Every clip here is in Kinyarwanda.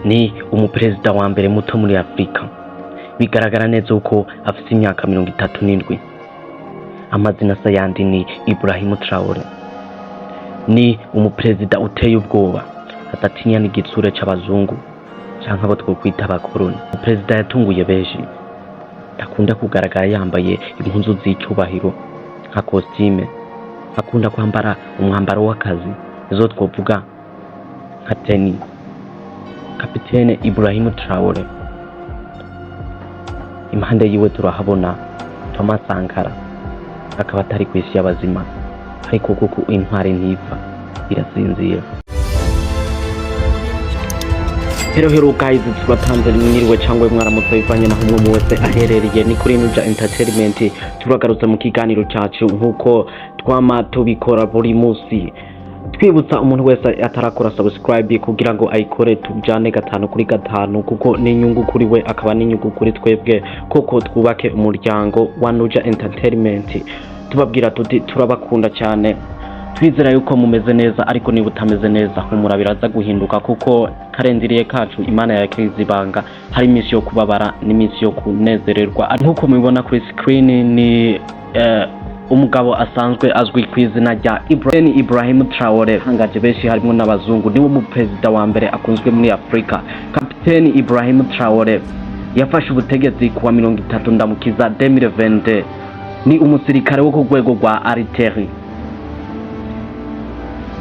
ni umuperezida wa mbere muto muri Afrika. Bigaragara neza uko afite imyaka 37. Amazina sayandi ni Ibrahim Traore. Ni umuperezida uteye ubwoba, atatinya n'igitsure c'abazungu canke abo twokwita abakoroni. Umuperezida yatunguye benshi, akunda kugaragara yambaye impunzu z'icyubahiro nka costume, akunda kwambara umwambaro w'akazi, izo twovuga nka tennis. Kapitene Ibrahim Traore. Impande yiwe turahabona Thomas Sankara, akaba atari kw'isi y'abazima, ariko kuko intwari ntipfa irasinzira. Hero guys, turatanze mwiriwe cyangwa mwaramutse bivanye naho umwe wese aherereye. Ni kuri Nuja Entertainment turagarutse mu kiganiro cyacu nkuko twama tubikora buri munsi, twibutsa umuntu wese atarakora subscribe kugira ngo ayikore, tujane 5 kuri 5 kuko ni inyungu kuri we akaba ni inyungu kuri twebwe, koko twubake umuryango wa Nuja Entertainment. Tubabwira tuti turabakunda cyane, twizera yuko mumeze neza, ariko niba utameze neza humura biraza guhinduka, kuko karendiriye kacu Imana yakizibanga. Hari iminsi yo kubabara n'iminsi yo kunezererwa. Nkuko mubibona kuri screen ni umugabo asanzwe azwi ku izina rya Ibrahim Traore. Hangaje benshi harimo n'abazungu, niwe mu president wa mbere akunzwe muri Afrika. Kapiteni Ibrahim Traore yafashe ubutegetsi kuwa 30 ndamukiza 2020. Ni umusirikare wo ku rwego rwa artillerie.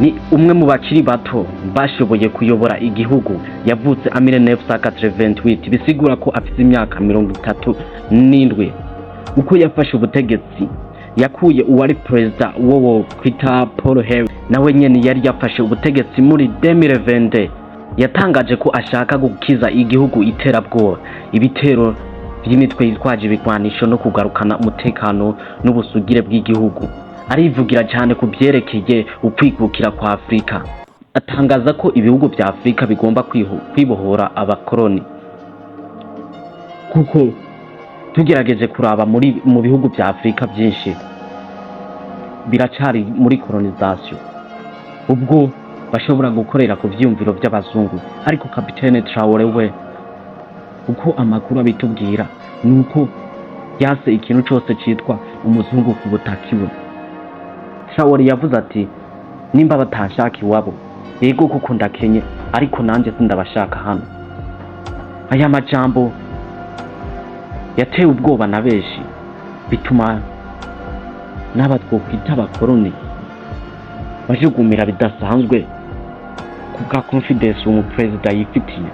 Ni umwe mu bakiri bato bashoboye kuyobora igihugu. Yavutse 1988, bisigura ko afite imyaka 37. Uko yafashe ubutegetsi yakuye uwari president wowo kwita Paul Henry, nawe nyene yari yafashe ubutegetsi muri 2020. Yatangaje ko ashaka gukiza igihugu iterabwoba, ibitero by'imitwe yitwaje ibigwanisho no kugarukana umutekano n'ubusugire bw'igihugu. Arivugira cyane ku byerekeye ukwikukira kwa Afrika. Atangaza ko ibihugu bya Afrika bigomba kwibohora abakoroni, kuko tugerageje kuraba mu bihugu bya Afrika byinshi biracari muri colonisation, ubwo bashobora gukorera ku vyumviro by'abazungu. Ariko Kapitene Traore we, uko amakuru abitubwira, nuko yase ikintu cyose cyitwa umuzungu ku butakiwe. Traore yavuze ati nimba batashaka iwabo, yego kuko ndakenye, ariko nanjye sindabashaka hano. Aya majambo yatewe ubwoba na benshi, bituma n'abatwokwita abakoroni bajugumira bidasanzwe kubwa confidence umuperezida yifitiye.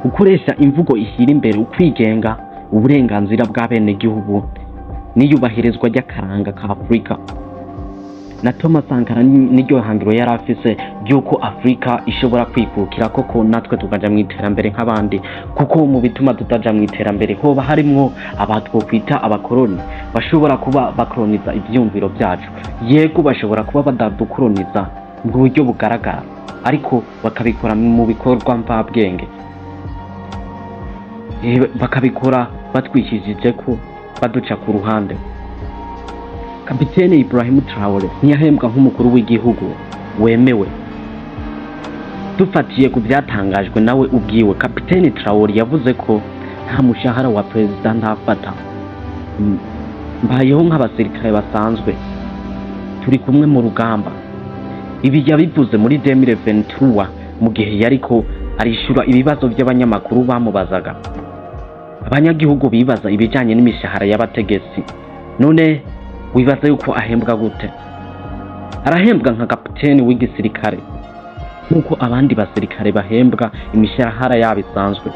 Gukoresha imvugo ishyira imbere ukwigenga, uburenganzira bw'abene gihugu n'iyubahirizwa ry'akaranga ka Afrika. Na Thomas Sankara niryo hangiro yari afise byuko Afrika ishobora kwikukira, koko natwe tukaja mu iterambere nk'abandi, kuko mu bituma tutaja mu iterambere hoba harimwo abatwokwita abakoroni bashobora kuba bakoloniza ivyumviro byacu. Yego bashobora kuba badadukoloniza mu buryo bugaragara, ariko bakabikora mu bikorwa mvabwenge, bakabikora batwishijije ko baduca ku ruhande. Kapitene Ibrahim Traore ntiyahembwa nk'umukuru w'igihugu wemewe. Dufatiye ku byatangajwe nawe ubwiwe, Kapitene Traore yavuze ko nta mushahara wa president ntafata. Mbayeho nk'abasirikare basanzwe, turi kumwe mu rugamba. Ibi yabivuze muri 2023 mu gihe yariko arishura ibibazo by'abanyamakuru bamubazaga. Abanyagihugu bibaza ibijanye n'imishahara y'abategetsi. None wibaza yuko ahembwa gute? Arahembwa nka kapiteni w'igisirikare nkuko abandi basirikare bahembwa imishahara yabo isanzwe.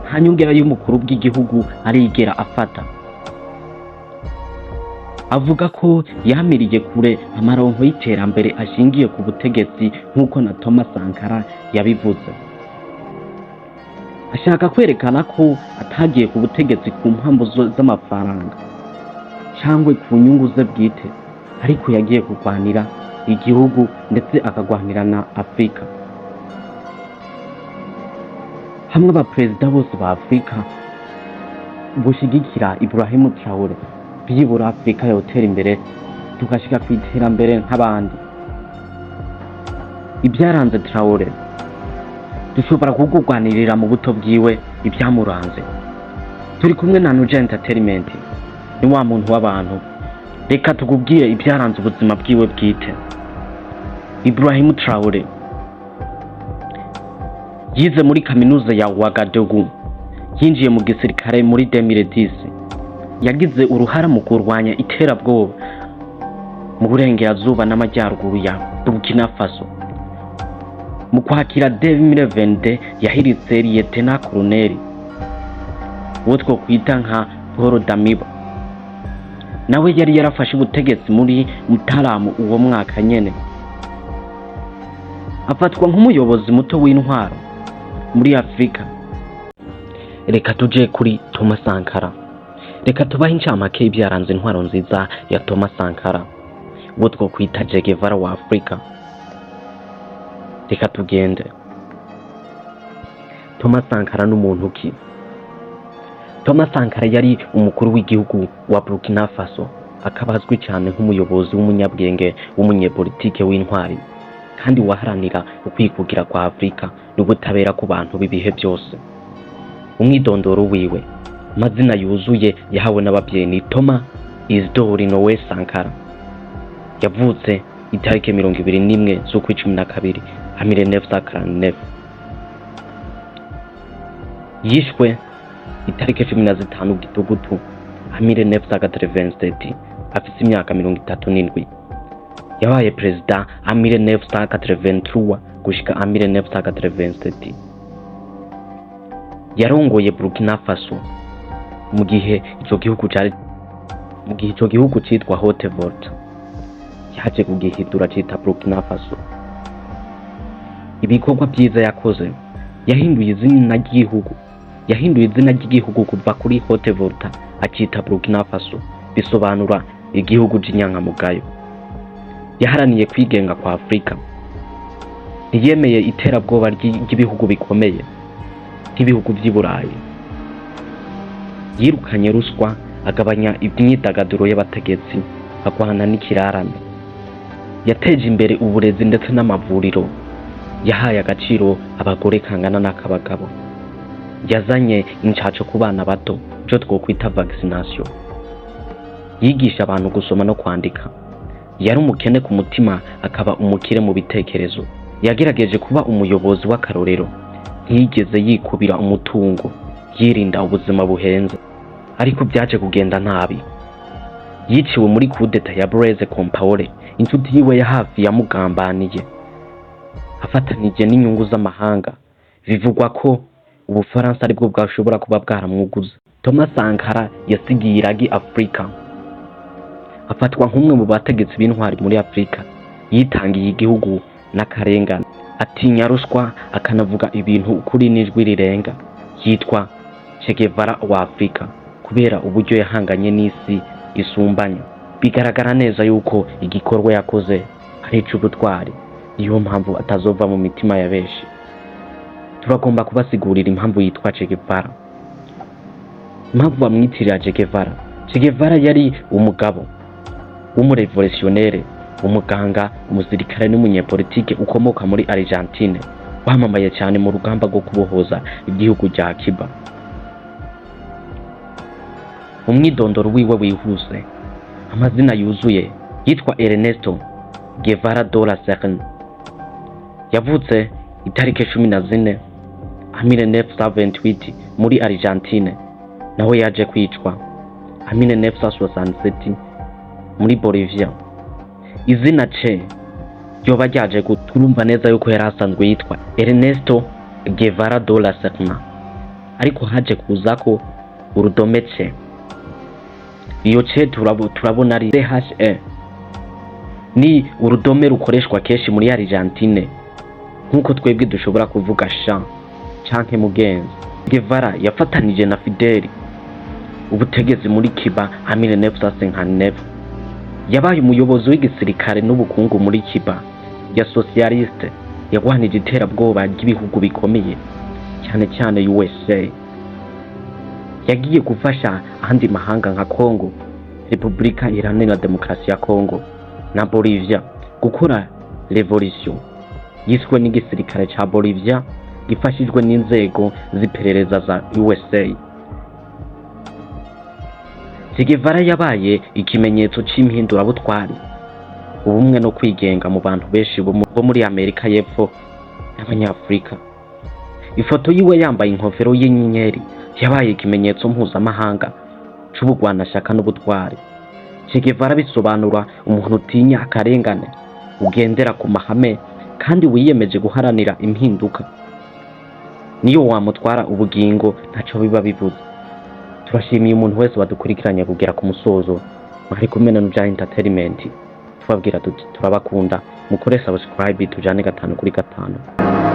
Nta nyongera y'umukuru bw'igihugu arigera afata. Avuga ko yamiriye kure amaronko y'iterambere ashingiye ku butegetsi nkuko na Thomas Sankara yabivuze. Ashaka kwerekana ko atagiye ku butegetsi ku mpamvu z'amafaranga cyangwa ku nyungu ze bwite, ariko yagiye kurwanira igihugu ndetse akagwanira na Afrika. Hamwe abaperezida bose ba Afrika gushigikira Ibrahim Traore, byibura Afrika yotera imbere tugashika ku iterambere nk'abandi. Ibyaranze Traore dushobora kugurwanirira mu buto bwiwe ibyamuranze. Turi kumwe na Nuja Entertainment, ni wa muntu w'abantu. Reka tugubwire ibyaranze ubuzima bwiwe bwite. Ibrahim Traore yize muri kaminuza ya Ouagadougou, yinjiye mu gisirikare muri 2010. Yagize uruhara mu kurwanya iterabwoba mu burengerazuba n'amajyaruguru ya Burkina Faso. Mu kwakira 2020 yahiritse Lieutenant Colonel uwo twokwita nka Paul Damiba, nawe yari yarafashe ubutegetsi muri Mutaramu uwo mwaka nyene. Afatwa nk'umuyobozi muto w'intwaro muri Afrika. Reka tuje kuri Thomas Sankara. Reka tubahe incamake ibyaranze intwaro nziza ya Thomas Sankara, uwo twokwita Che Guevara wa Afrika. Reka tugende. Thomas Sankara n'umuntu ki? Thomas Sankara yari umukuru w'igihugu wa Burkina Faso, akaba azwi cyane nk'umuyobozi w'umunyabwenge w'umunyepolitike w'intwari kandi waharanira ukwikugira kwa Afrika n'ubutabera ku bantu b'ibihe byose. Umwidondoro wiwe, amazina yuzuye yahawe n'ababyeyi ni Thomas Isidore Noé Sankara. Yavutse itariki 21 z'ukwezi kwa 12 1949. Yishwe itariki 15 Gitugutu 1987 afite imyaka 37. Yabaye perezida 1983 gushika 1987. Yarongoye Burkina Faso mu gihe ico gihugu cyitwa Haute-Volta, yaje kugihindura cyita Burkina Faso. Ibikorwa byiza yakoze, yahinduye izina ry'igihugu kuva kuri Haute-Volta akita Burkina Faso, bisobanura igihugu cy'inyankamugayo. Yaharaniye kwigenga kwa Afrika. Ntiyemeye iterabwoba ry'ibihugu bikomeye nk'ibihugu by'i Burayi. Yirukanye ruswa, agabanya imyidagaduro y'abategetsi, agwana n'ikirarane. Yateje imbere uburezi ndetse n'amavuriro. Yahaye agaciro abagore kangana n'akabagabo. Yazanye incaco ku bana bato, cyo twokwita vaccination. Yigisha abantu gusoma no kwandika. Yari umukene ku mutima, akaba umukire mu bitekerezo. Yagerageje kuba umuyobozi w'akarorero, ntiyigeze yikubira umutungo, yirinda ubuzima buhenze, ariko byaje kugenda nabi. Yiciwe muri coup d'etat ya Blaise Compaoré, inshuti yiwe ya hafi yamugambaniye, afatanije n'inyungu z'amahanga. Bivugwa ko Ubufaransa aribwo bwashobora kuba bwaramwuguza. Thomas Sankara yasigiye iragi Afrika. Afatwa nk'umwe mu bategetsi b'intwari muri Afrika, yitangiye igihugu n'akarengane, atinya ruswa, akanavuga ibintu kuri n'ijwi rirenga. Yitwa Che Guevara wa Afrika kubera uburyo yahanganye n'isi isumbanya. Bigaragara neza yuko igikorwa yakoze ari cy'ubutwari, niyo mpamvu atazova mu mitima ya benshi. Turagomba kubasigurira impamvu yitwa Che Guevara. Impamvu bamwitirira Che Guevara. Che Guevara yari umugabo w'umurevolutionnaire, umuganga, umusirikare n'umunyepolitike ukomoka muri Argentine, wamamaye cyane mu rugamba rwo kubohoza igihugu cya Cuba. Umwidondoro wiwe wihuse, amazina yuzuye, yitwa Ernesto Guevara de la Serna. Yavutse itariki 14 1928 muri Argentine, naho yaje kwicwa 1967 muri Bolivia. Izina Che yoba ryaje guturumva neza yuko yari asanzwe yitwa Ernesto Guevara de la Serna, ariko haje kuzako urudome Che. Iyo Che turabona ari CHE, ni urudome rukoreshwa kenshi muri Argentine nkuko twebwe dushobora kuvuga sha canke mugenzi. Guevara yafatanije na Fidel ubutegetsi muri Cuba 1959. Yabaye umuyobozi w'igisirikare n'ubukungu muri Cuba ya socialiste. Yagwanije iterabwoba ry'ibihugu bikomeye cyane cyane USA. Yagiye gufasha ahandi mahanga nka Congo, Repubulika Iharanira Demokarasi ya Congo na Bolivia gukora revolution yiswe n'igisirikare ca Bolivia gifashijwe n'inzego z'iperereza za USA. Che Guevara yabaye ikimenyetso c'impindurabutwari, ubumwe no kwigenga mu bantu benshi bo muri Amerika y'Epfo n'Abanyafrika. Ifoto yiwe yambaye inkofero y'inyenyeri yabaye ikimenyetso mpuzamahanga c'ubugwanashaka n'ubutwari. Che Guevara bisobanura umuntu utinya akarengane, ugendera ku mahame kandi wiyemeje guharanira impinduka. Niyo wamutwara ubugingo ntaco biba bivuze. Turashimiye umuntu wese wadukurikiranye kugera ku musozo. Mwari kumwe na Nuja Entertainment. Twabwira tuti turabakunda, mukore subscribe tujane 5 kuri 5.